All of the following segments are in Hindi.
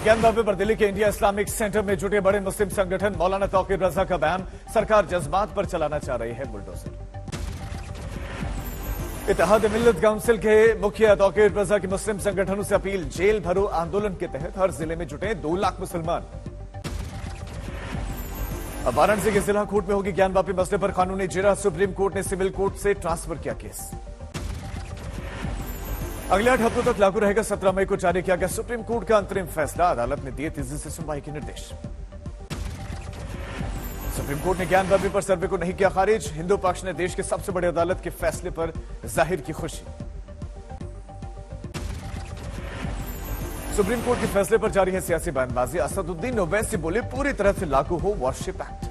ज्ञानवापी पर दिल्ली के इंडिया इस्लामिक सेंटर में जुटे बड़े मुस्लिम संगठन मौलाना तौकीर रजा का बयान, सरकार जज्बात पर चलाना चाह रही है बुलडोजर। इत्तेहाद मिल्लत काउंसिल के मुखिया तौकीर रजा की मुस्लिम संगठनों से अपील, जेल भरो आंदोलन के तहत हर जिले में जुटे 2 लाख मुसलमान। अब वाराणसी के जिला कोर्ट में होगी ज्ञानवापी मसले पर कानूनी जिरह, सुप्रीम कोर्ट ने सिविल कोर्ट से ट्रांसफर किया केस। अगले 8 हफ्तों तक लागू रहेगा। 17 मई को जारी किया गया सुप्रीम कोर्ट का अंतरिम फैसला, अदालत ने दिए तेजी से सुनवाई के निर्देश। सुप्रीम कोर्ट ने ज्ञानवापी पर सर्वे को नहीं किया खारिज, हिंदू पक्ष ने देश के सबसे बड़े अदालत के फैसले पर जाहिर की खुशी। सुप्रीम कोर्ट के फैसले पर जारी है सियासी बयानबाजी, असदुद्दीन ओवैसी बोले पूरी तरह से लागू हो वॉरशिप एक्ट।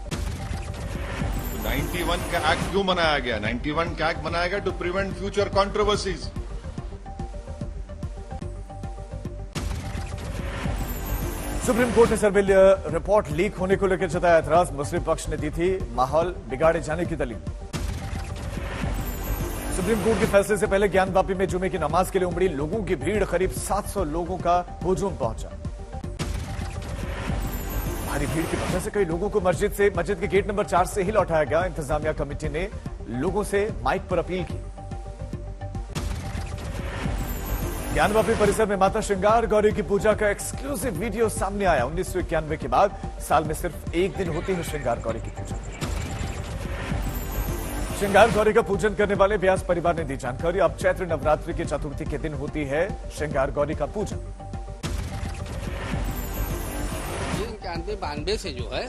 91 का एक्ट क्यों बनाया गया? 91 का एक्ट बनाया गया to prevent future controversies. Supreme court ने सर्वे रिपोर्ट लीक होने को लेकर जताया एतराज, मुस्लिम पक्ष ने दी थी माहौल बिगाड़े जाने की दलील। सुप्रीम कोर्ट के फैसले से पहले ज्ञानवापी में जुमे की नमाज के लिए उमड़ी लोगों की भीड़, करीब 700 लोगों का हुजूम पहुंचा। भारी भीड़ की वजह से कई लोगों को मस्जिद के गेट नंबर 4 से ही लौटाया गया। इंतजामिया कमेटी ने लोगों से माइक पर अपील की। ज्ञानवापी परिसर में माता श्रृंगार गौरी की पूजा का एक्सक्लूसिव वीडियो सामने आया। 1991 के बाद साल में सिर्फ एक दिन होती है श्रृंगार गौरी की पूजा। श्रृंगार गौरी का पूजन करने वाले व्यास परिवार ने दी जानकारी। अब चैत्र नवरात्रि की चतुर्थी के दिन होती है श्रृंगार गौरी का पूजन। 91 से जो है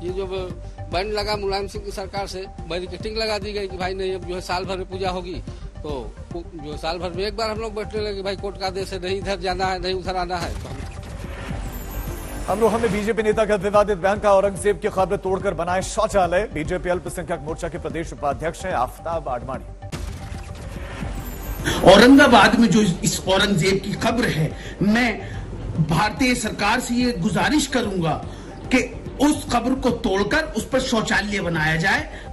ये जो बंद लगा मुलायम सिंह की सरकार से, बैरिकेटिंग लगा दी गई कि भाई नहीं अब जो है साल भर में पूजा होगी, तो जो साल भर में एक बार हम लोग बैठने लगे भाई कोर्ट का आदेश है, नहीं इधर जाना है नहीं उधर आना है। अमरोहा में बीजेपी नेता का विवादित बयान का, औरंगजेब की खबर तोड़कर बनाए शौचालय। बीजेपी अल्पसंख्यक मोर्चा के प्रदेश उपाध्यक्ष हैं आफ्ताब आडवाणी। औरंगाबाद में जो इस औरंगजेब की कब्र है, मैं भारतीय सरकार से ये गुजारिश करूंगा कि उस कब्र को तोड़कर उस पर शौचालय बनाया जाए।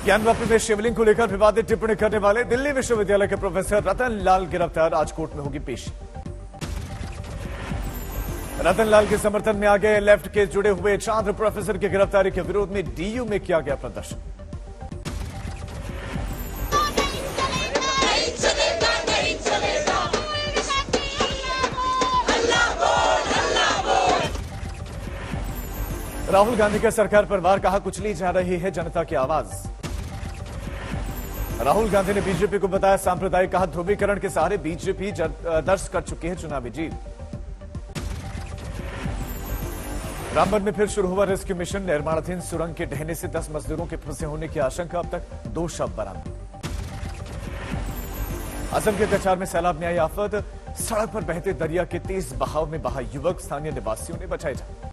ज्ञानवापी में शिवलिंग को लेकर विवादित टिप्पणी करने वाले दिल्ली विश्वविद्यालय के प्रोफेसर रतन लाल गिरफ्तार, आज कोर्ट में होगी पेशी। रतन लाल के समर्थन में आगे लेफ्ट के जुड़े हुए छात्र प्रोफेसर की गिरफ्तारी के विरोध में डीयू में किया गया प्रदर्शन। राहुल गांधी का सरकार पर वार, कहा कुचली जा रही है जनता की आवाज। राहुल गांधी ने बीजेपी को बताया सांप्रदायिक, कहा ध्रुवीकरण के सहारे बीजेपी दर्ज कर चुकी है चुनावी जीत। रामबन में फिर शुरू हुआ रेस्क्यू मिशन, निर्माणाधीन सुरंग के ढहने से 10 मजदूरों के फंसे होने की आशंका, अब तक 2 शव बरामद। असम के कछार में सैलाब में आई आफत, सड़क पर बहते दरिया के तेज बहाव में बहा युवक, स्थानीय निवासियों ने बचाए जान।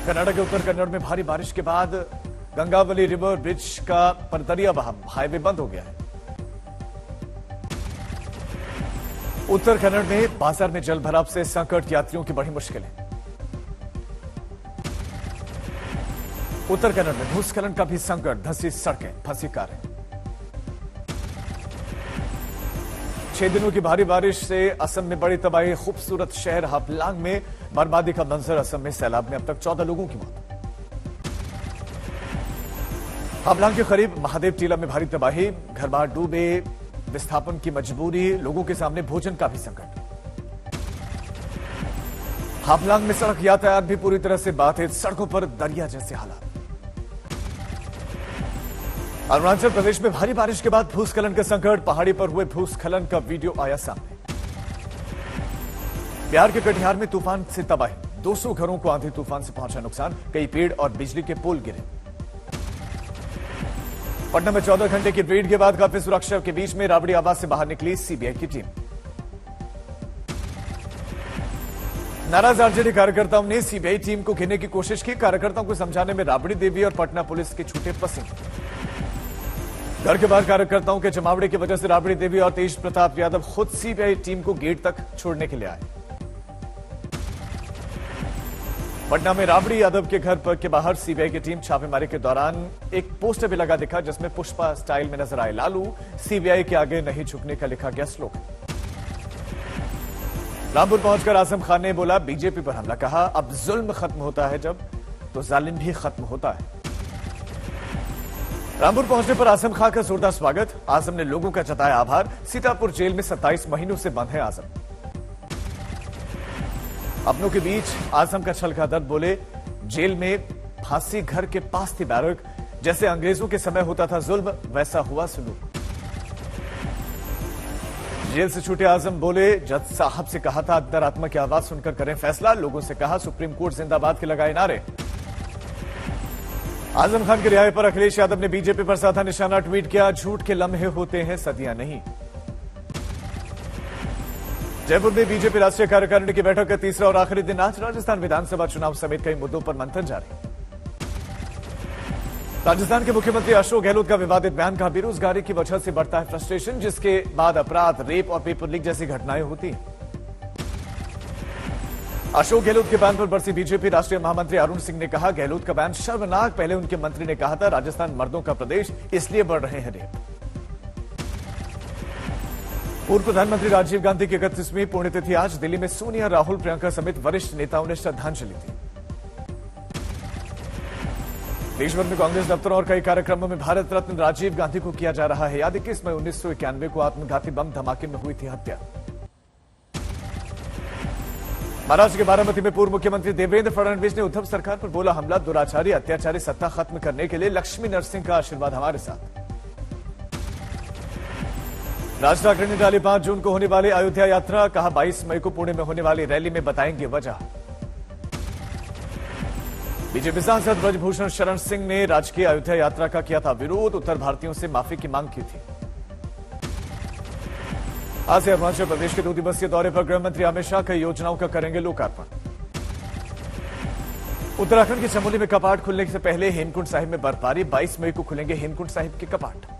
कर्नाटक के उत्तर कन्नड़ में भारी बारिश के बाद गंगावली रिवर ब्रिज का पर दरिया बहा, हाईवे बंद हो गया है। उत्तर कन्नड़ में बाजार में जल भराव से संकट, यात्रियों की बड़ी मुश्किलें। उत्तर कन्नड़ में भूस्खलन का भी संकट, धंसी सड़कें, फंसी कारें। 6 दिनों की भारी बारिश से असम में बड़ी तबाही, खूबसूरत शहर हापलांग में बर्बादी का मंजर। असम में सैलाब में अब तक 14 लोगों की मौत। हापलांग के करीब महादेव टीला में भारी तबाही, घर बार डूबे, विस्थापन की मजबूरी, लोगों के सामने भोजन का भी संकट। हापलांग में सड़क यातायात भी पूरी तरह से बाधित, सड़कों पर दरिया जैसे हालात। अरुणाचल प्रदेश में भारी बारिश के बाद भूस्खलन का संकट, पहाड़ी पर हुए भूस्खलन का वीडियो आया सामने। बिहार के कटिहार में तूफान से तबाही, 200 घरों को आंधी तूफान से पहुंचा नुकसान, कई पेड़ और बिजली के पोल गिरे। पटना में 14 घंटे की रेड के बाद काफी सुरक्षा के बीच में राबड़ी आवास से बाहर निकली सीबीआई की टीम। नाराज आरजेडी कार्यकर्ताओं ने सीबीआई टीम को घेरने की कोशिश की, कार्यकर्ताओं को समझाने में राबड़ी देवी और पटना पुलिस के छूटे पसीने। घर के बाहर कार्यकर्ताओं के जमावड़े की वजह से राबड़ी देवी और तेज प्रताप यादव खुद सीबीआई टीम को गेट तक छोड़ने के लिए आए। पटना में राबड़ी यादव के घर पर के बाहर सीबीआई की टीम छापेमारी के दौरान एक पोस्टर भी लगा दिखा जिसमें पुष्पा स्टाइल में नजर आए लालू, सीबीआई के आगे नहीं झुकने का लिखा गया स्लोगन। रामपुर पहुंचकर आजम खान ने बोला बीजेपी पर हमला, कहा अब जुल्म खत्म होता है जब तो जालिम भी खत्म होता है। रामपुर पहुंचने पर आजम खान का जोरदार स्वागत, आजम ने लोगों का जताया आभार। सीतापुर जेल में 27 महीनों से बंद है आजम। अपनों के बीच आजम का छलका दर्द, बोले जेल में फांसी घर के पास थी बैरक, जैसे अंग्रेजों के समय होता था जुल्म वैसा हुआ सलूक। जेल से छूटे आजम बोले जज साहब से कहा था अंतरात्मा की आवाज सुनकर करें फैसला, लोगों से कहा सुप्रीम कोर्ट जिंदाबाद के लगाए नारे। आजम खान की रिहाई पर अखिलेश यादव ने बीजेपी पर साधा निशाना ट्वीट किया, झूठ के लम्हे होते हैं सदियां नहीं। जयपुर में बीजेपी राष्ट्रीय कार्यकारिणी की बैठक का तीसरा और आखिरी दिन आज राजस्थान विधानसभा चुनाव समेत कई मुद्दों पर मंथन जारी। राजस्थान के मुख्यमंत्री अशोक गहलोत का विवादित बयान, कहा बेरोजगारी की वजह से बढ़ता है फ्रस्ट्रेशन, जिसके बाद अपराध, रेप और पेपर लीक जैसी घटनाएं होती हैं। अशोक गहलोत के बयान पर बरसी बीजेपी राष्ट्रीय महामंत्री अरुण सिंह ने कहा गहलोत का बयान शर्मनाक, पहले उनके मंत्री ने कहा था राजस्थान मर्दों का प्रदेश इसलिए बढ़ रहे हैं रेप। पूर्व प्रधानमंत्री राजीव गांधी की 31वीं पुण्यतिथि आज, दिल्ली में सोनिया, राहुल, प्रियंका समेत वरिष्ठ नेताओं ने श्रद्धांजलि दी। देशभर में कांग्रेस दफ्तरों और कई कार्यक्रमों में भारत रत्न राजीव गांधी को किया जा रहा है याद। 21 मई 1991 को आत्मघाती बम धमाके में हुई थी हत्या। महाराष्ट्र के बारामती में पूर्व मुख्यमंत्री देवेंद्र फडणवीस ने उद्धव सरकार पर बोला हमला, दुराचारी अत्याचारी सत्ता खत्म करने के लिए लक्ष्मी नरसिंह का आशीर्वाद हमारे साथ। राज ठाकरे ने डाली 5 जून को होने वाली अयोध्या यात्रा, कहा 22 मई को पुणे में होने वाली रैली में बताएंगे वजह। बीजेपी सांसद ब्रजभूषण शरण सिंह ने राजकीय अयोध्या यात्रा का किया था विरोध, उत्तर भारतीयों से माफी की मांग की थी। आज से अरुणाचल प्रदेश के 2 दिवसीय दौरे पर गृह मंत्री अमित शाह कई योजनाओं का करेंगे लोकार्पण। उत्तराखंड के चमोली में कपाट खुलने से पहले हेमकुंड साहिब में बर्फबारी, 22 मई को खुलेंगे हेमकुंड साहिब के कपाट।